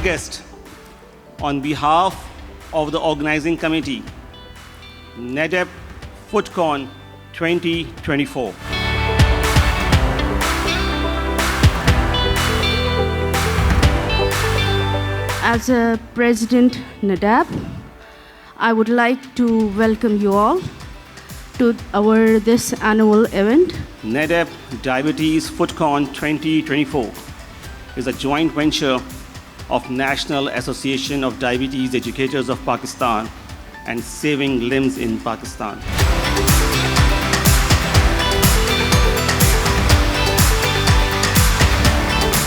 guest, on behalf of the organizing committee, NADEP FootCon 2024. As a President NADEP, I would like to welcome you all to this annual event. NADEP Diabetes FootCon 2024 is a joint venture of National Association of Diabetes Educators of Pakistan and Saving Limbs in Pakistan.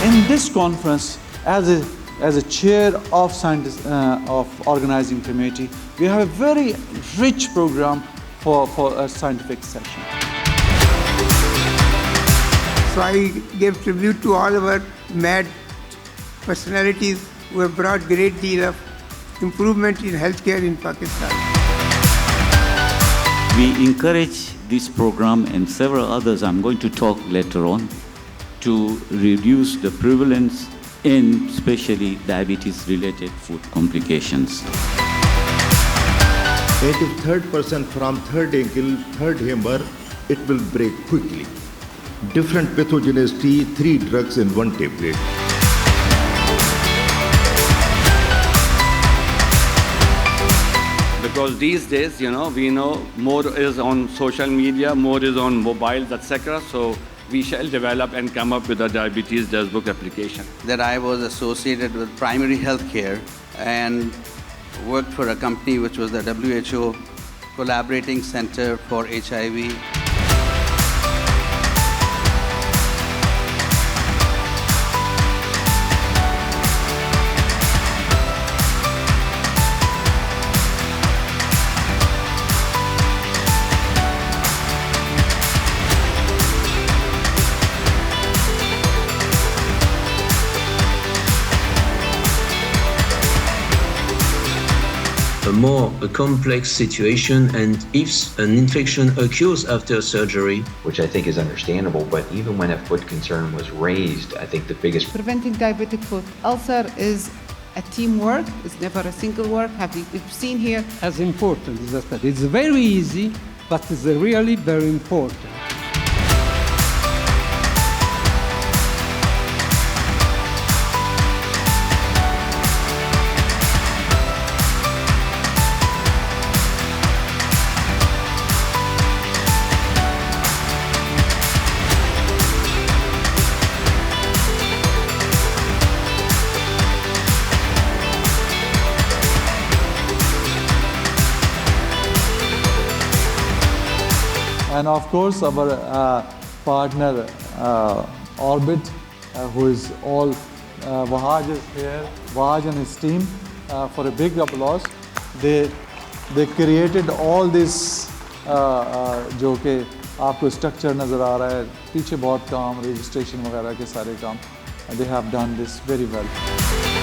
In this conference, as a chair of organizing committee, we have a very rich program for a scientific session. So I give tribute to all our mad personalities who have brought great deal of improvement in healthcare in Pakistan. We encourage this program and several others I'm going to talk later on to reduce the prevalence in especially diabetes-related food complications. If third person from third ankle, third hammer, it will break quickly. Different pathogenicity, 3 drugs in 1 tablet. Because these days, we know more is on social media, more is on mobiles, etc. So we shall develop and come up with a diabetes dashboard application. That I was associated with primary health care and worked for a company which was the WHO Collaborating Center for HIV. A more complex situation, and if an infection occurs after surgery, which I think is understandable, but even when a foot concern was raised, I think the biggest... Preventing diabetic foot ulcer is a teamwork, it's never a single work. We've seen here. As important as that, it's very easy, but it's really very important. And of course, our partner Orbit, who is all, Wahaj is here, Wahaj and his team, for a big applause. They created all this, जो कि आपको structure नज़र आ रहा है, पीछे बहुत काम, registration वगैरह के सारे काम, they have done this very well.